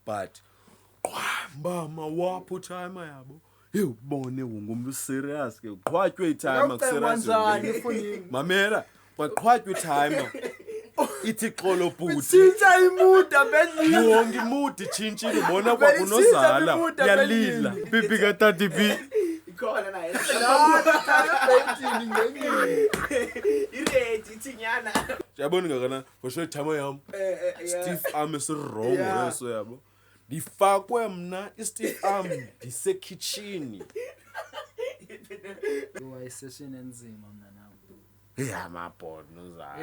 but qhamba wapho time yabo ubone ngumuntu serious ke uqhwatywe time serious mamela kwaqhwatywe time ithi xolo bhuti Tshintsha imuda abendlini. yonke imuda itshintshile ubona kwakunozala yalila pipi katati pi Ikhona naye. Abendlini ngengini. Iredi thinyana. yabona ngakana ngosho time yami Steve arm is wrong yeso yabo difakwe mna i-Steve arm disekitchen Kuwa isession enzima mna nawe. yeah my boy nozala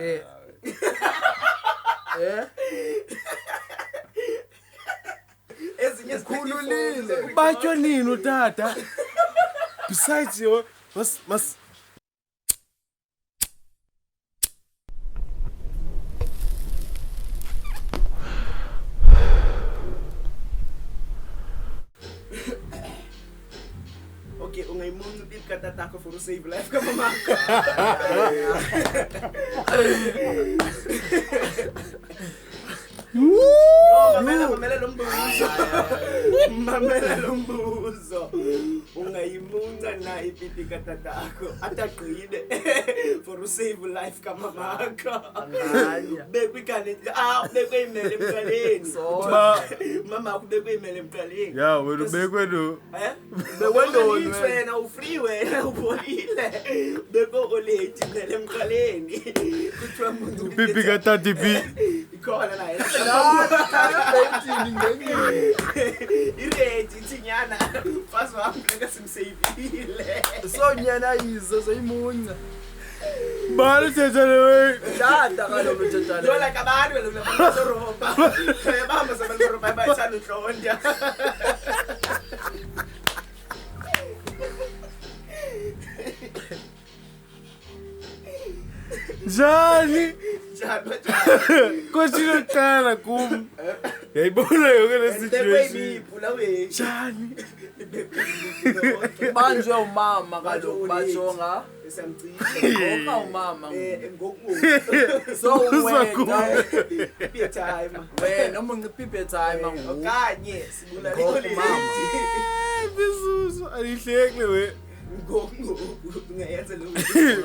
Ezinye Khululile. batyo nini utata besides yo mas Okay, ungayimunza tip katatako for save life kama mama. Mamela lo mbuzo. Ungayimunza na ipipi katatako ataqine for save life kama mama. Bekuyikane bekuyimele emqaleni. Mama kubekuyimele emqaleni. ya wena bekwenu Bekwendoni wena ufree wena ubolile. Beko oleti mele emqaleni. Kuthiwa umuntu pipi katati pi ikhona naye. Abendlini ngengini. Iredi thinyana. Fast wami ngeke simsavile. Sonyana yizo zoyimunca. bali thethe Dada kaloku thetha Lo like abantu lo namasoroba. Bayabamba sabanoroba bayithanda uhlonja. njani Njalo koshilo qala kum yayibona yonke le situation bekuyibula we. njani banjwe umama kaloku bajonga. Esamcisa. Ngoka umama. Ngokungu. So wena Be time. wena umunqiphe time ngoku. Okanye sibula Ngoku le mama. bisusu alihlekle we ngokungu ungayenza lo.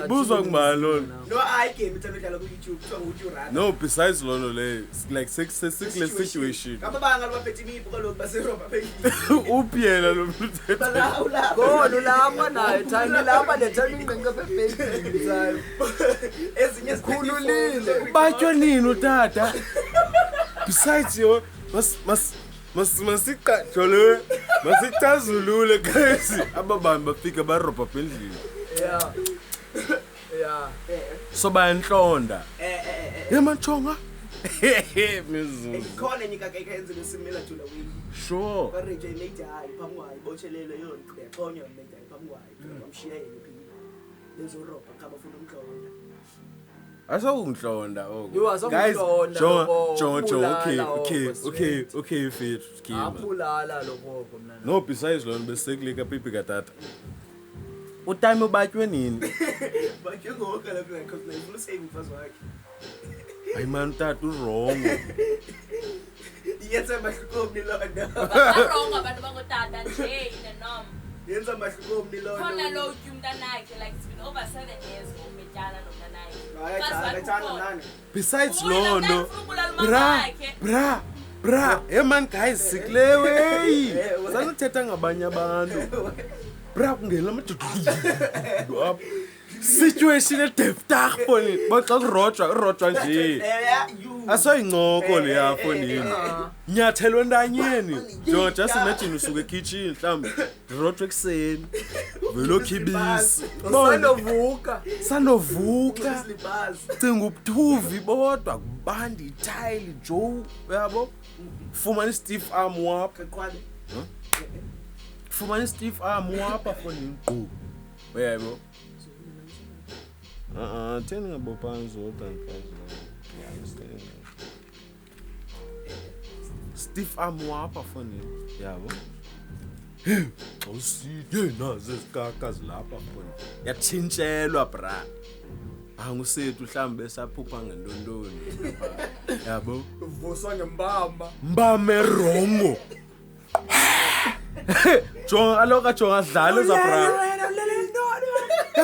buzwa ngubani lona No I game ithandala ku YouTube kuthiwa nguTurana. no besides lona le like six situation Ababanga lobaphethe imipu kaloku baseroba phezulu. uphi yena lo muntu Balawula. Ngono lapha nayo time lapha le time ingqenqe ebendlini time. Ezinye Khululile. batyo nini utata besides yo masiqajole masicazulule guys ababambi bafika barobha pendlini Yeah. Yeah. so bayanhlonda yemanchonga mizuzu Ikhona enyika ke iyenze lesimela thula wini. sure Bareje imeja hayi phamwayi bochelele yona uyaqonya imeja phamwayi bamshiya yena phila. Lezoroba khaba funa umhlonda. asawunhlonda Yo, guys asawunhlonda lokho, okay fit schema Abulala lokho mna. no besides lona besekulika pipi katata utime ubatywe nini Bakhe ngoka lapha because nayifuna save mfazi wakhe. hayi man tata urongo Yenza mahluko omnilonda. Wrong abantu bangotata nje in the norm. Yenza mahluko omnilonda. Khona lo umntanakhe like it's been over 7 years umejana nomntanakhe. Ayachana nani. besides lono bra hey man guys siklewe sanuthetha ngabanye abantu bra kungena amadudu up situation edeftar phone baxa kurojwa nje asoyincoko le yapho nini nyathelwe ndanyeni jo just imagine usuke kitchen mhlambe rojwa ekseni velo khibisi sanovuka cinga ubuthuvi bodwa kubanda itile jo yabo fumana Steve arm wapha fumana Steve arm wapha phone ngqu yebo theni ngabophansi wodwa Steve arm wapha phone yabo Xoside nazo isikakazi lapha phone yatshintshelwa bra Angusethu mhlambe saphupha ngendondoni. Yabo? Vuswa ngembamba. Mbame rongo. Jonga aloka jonga dlala zabra.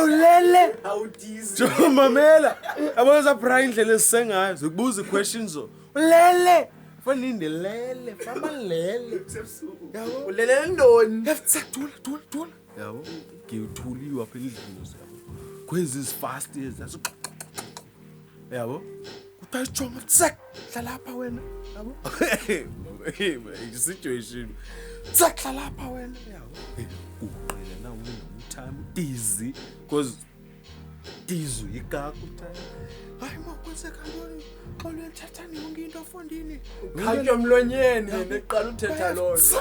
Ulele. Awudizi. Jonga mamela. Yabo zabra indlela esengayo zokubuza questions zo. Ulele. Faninde lele, fama lele. Yabo? Ulele ndoni. Thula. Yabo? Ngiyuthuliwa phela idlilo yabo. Kwezi fast ezazo. Yabo? Utayijoma tsak hlala lapha wena. Yabo? Hey, situation. Tsak hlala lapha wena. Yabo? Uqela na wena time dizzy because dizu igaku time. Hayi makwenzeka ntoni? Xolwe thathani yonke into afondini. Khatywa emlonyeni neqala uthetha lonto.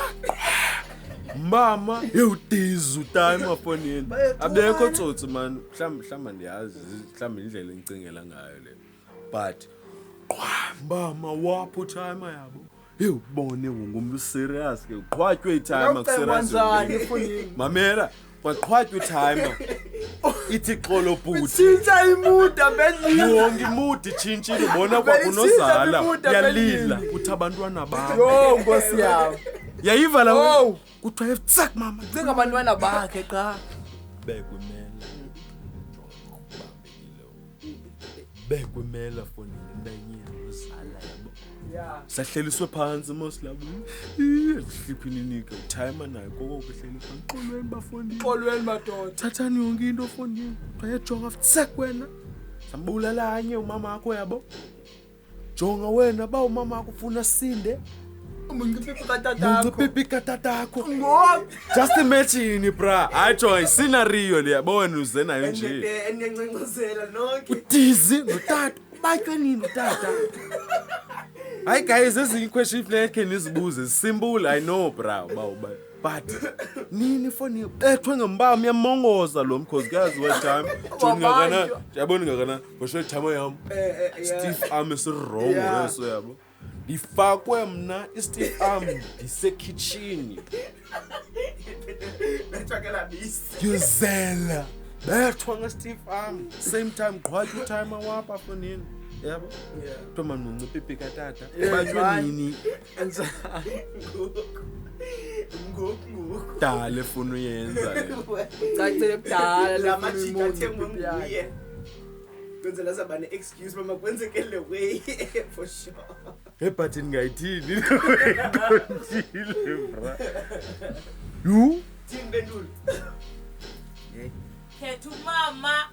Mama, dizu time afonini. Abekho tsotsi man. Mhlamba ndiyazi mhlamba indlela engicingela ngayo le. But mama wapho time yabo. Ubone ngumntu serious ke uqhwatywe itime akuserious. Mamela, kwaqhwatywe itime. Ithi xolo bhuti. Tshintsha imuda bedlini. Yonke imuda itshintshile ubona kwakunozala. Yalila uthi abantwana bakho. Yo Nkosi yami. Yayiva la kuthiwa tsak mama. Cinga abantwana bakhe xa. Bekwemela fonini ndanyeni uzala yabo. Yeah. Sahleliswe phansi moslabo. Sihliphi ninika time nayo kokho kuhleli phansi. Xolweni bafondini. Xolweni madoda. Thathani yonke into fondini. Bayajonga tsak wena. Sambulalanye umama wakho yabo. Jonga wena ba umama wakho ufuna sinde. Mungipipi katatakho. Just imagine bra. Hayi scenario le yabona uze nayo nje. Enencencezela nonke. Utizi notata. Batywe nini utata? Hayi guys, ezinye question fleke nizibuze simple I know bra but nini phone ethwe ngembama yamongoza lo mkhozi kazi we time. Jonga yabona ngakana bosho time yami. Steve arm is wrong yeso yabo. Ifakwe mna Steve arm dise kitchen. Bethakela bisi. Yuzela. Bethwa nga Steve arm same time qhwatywe time awapha fonini. Yabo? Yeah. Thoma ngipipi katata. Batywe nini? Ngoku. Dale funa uyenza le. Cacile kudala La majika athengwe nguye. Kwenzela sabane excuse mama kwenzekele way for sure. But ngayithini konjile bra. You? Timbendulo. Khetha umama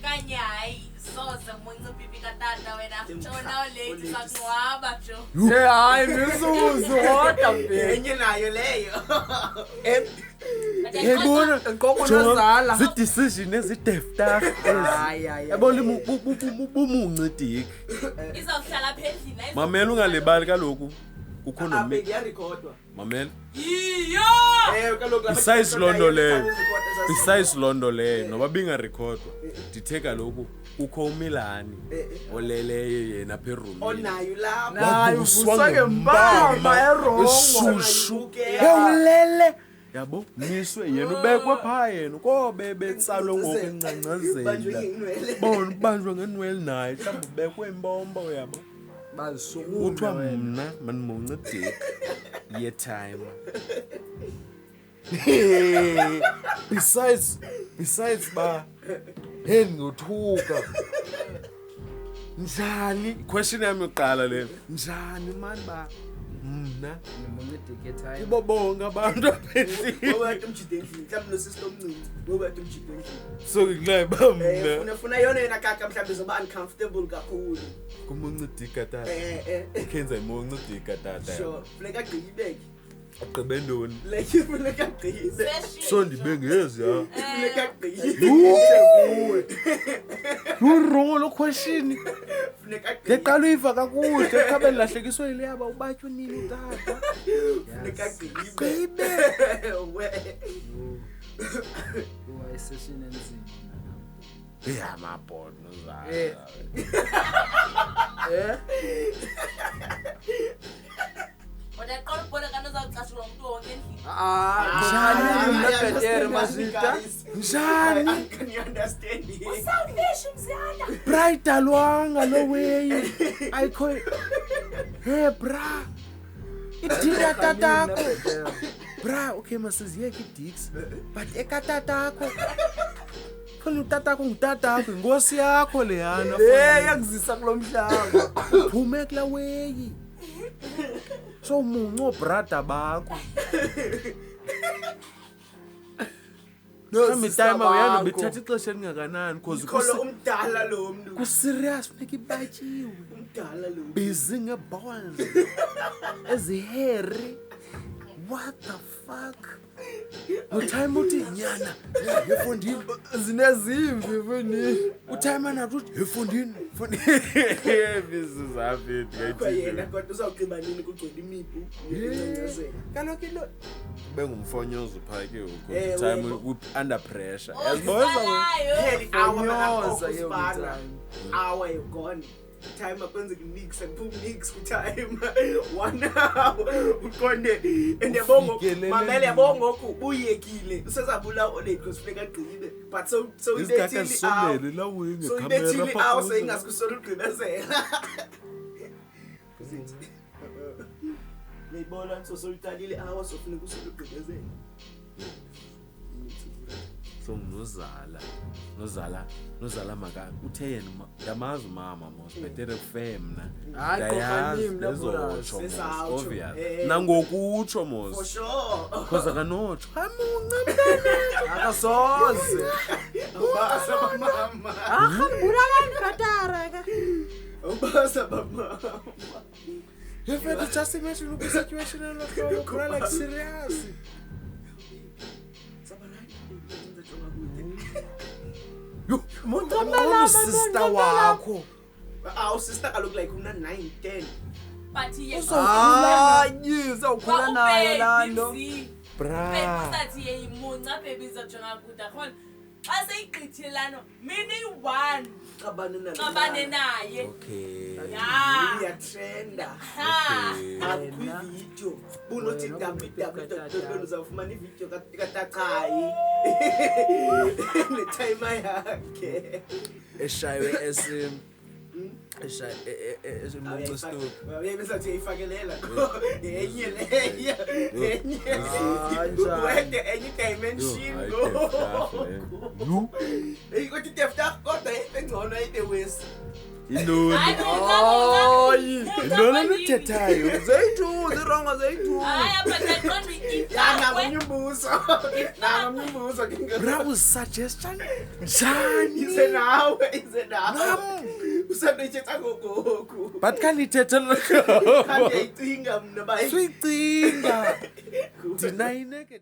kanyayi soze muncu bibi katata wena tshona late sakunwaba jo. Hayi misuzu hoda mbe. Enye nayo leyo. Yebona Ngokunozala. zi decision ezidefta. Hayi. Yabona umuncediki. Izawuhlala phezulu. Mamela ungalibali kaloku. Kukhona Abeki ya recordwa. Mamela. Iyo! Kaloku Besides Londo leyo. Besides Londo leyo noba binga recordwa. Ditheka lokhu kukho uMilani oleleyo yena phe room. Onayo lapha. Nayo vuswa ngembama erongo. Shushu. Yewulele. Yabo miswe yena ubekwe pha yena kobe betsalwe ngokuncancazela. Bona ubanjwe ngenwele naye mhlawumbe ubekwe imbombo yabo. Bazisukume Uthiwa mna manimuncedeki ye time. Besides ba ngothuka. Njani? Question yami yokuqala le. Njani man ba? Mna nimuncedeke time. Ibo bonke abantu aphezulu. Ngoba umjide endlini, mhlawumbe nosisisto omncinci. Ngoba umjide endlini. So ngilay ba mna. Ufuna yona kaka mhlawumbe zoba uncomfortable kakhulu. Kumuncedika tata. Kenza imuncedika tata. Sure. Funeka agqibeke. Agqibe ntoni? Like funeka agqibe. So ndibengezi ya. Funeka agqibe. Wrong lo question. Funeka agqibe. Ngeqala uyiva kakuhle eqhabe lahlekiswe ile yaba ubatywe nini tata. Funeka agqibe. Gqibe. We. Uwa session enzima. Yeah, my boy knows that. Wena qala ubona kana uzawucashulwa umuntu wonke endlini. Njani mna Peter mazita. Njani? Can you understand it? Usawulisha mziyana. Bra idalwanga lo way. Ayikho. Hey bra. Idila tatako. Bra, okay masiziyeke idicks. But ekatatako. Khona utatako ngutatako, inkosi yakho leyana. Yakuzisa kulomhlaba. Phume kula way. So munco brother bakho. Kami time uyana bethatha ixesha elingakanani because Kholo umdala lo mntu. ku serious funeka ibatshiwe. Umdala lo. Busy ngeballs. Ezihairy. What the fuck? Utime uthi nyana, yefondini. Zinezimvi mfuni. Utime anathi yefondini. Busy zaphi Kwayena kodwa uzawugqiba nini kugcwele imipu. Kaloku lo bengumfonyozo phake Eh, time webo. under pressure. Yaziboza wena. Heli hour Fonyoza makakho yo usibana. time. Hour you gone. Time akwenzeka mix and two mix ku time 1 hour uqonde and yabongo Ufikelele mamele yabongo ubuyekile usezabula olate because funeka agqibile but so Isikhathi ibethile asondele la wenge so camera ibethile awu pha. seyingasikusola ugqibezela Leyibona so uyitalile awu so funeka usola ugqibezela So nozala maka uthe yena yamazi mama mos betere femna. Hayi, Ndayazi kokhanini lezotsho Sesawutsho, mos obvious. eh. Nangokutsho for mos. sure Because akanotsho. Hamunca Akasoze. ubasa mama Akhambulalani katara ka. ubasa mama You have just imagine look situation and look like serious. Yo, Montamela sister wakho. Our sister look like una 9, 10. But yes. Uzawukhula nayo lando. Bra. Sathi yeyimunca baby izojonga kude khona. Xa seyigqithilano mini 1 xabane naye. Okay. Ya. We are trender. Ha. Akwi video. Bunothi www uzawufumana ivideo kaTachayi. Le timer yakhe. Eshaywe esemuncu stop. Uyabesathi uyifakelela. Enye leyo. Enye. Kanjani? Wende enye dimension go. You? Hey, kodwa idefta kodwa engcono ide west. Inoni? Hayi. Inoni nothethayo? Zeyithu, zirongo zeyithu. Hayi but I can't be Nangamunye umbuzo. Nangamunye umbuzo kinga. Bra was suggestion. Njani? Ize nawe. Nam. Usandithetha ngogogo. But kanithetha Kanti lokho. ayicinga mna bayi. Suyicinga. Deny negative.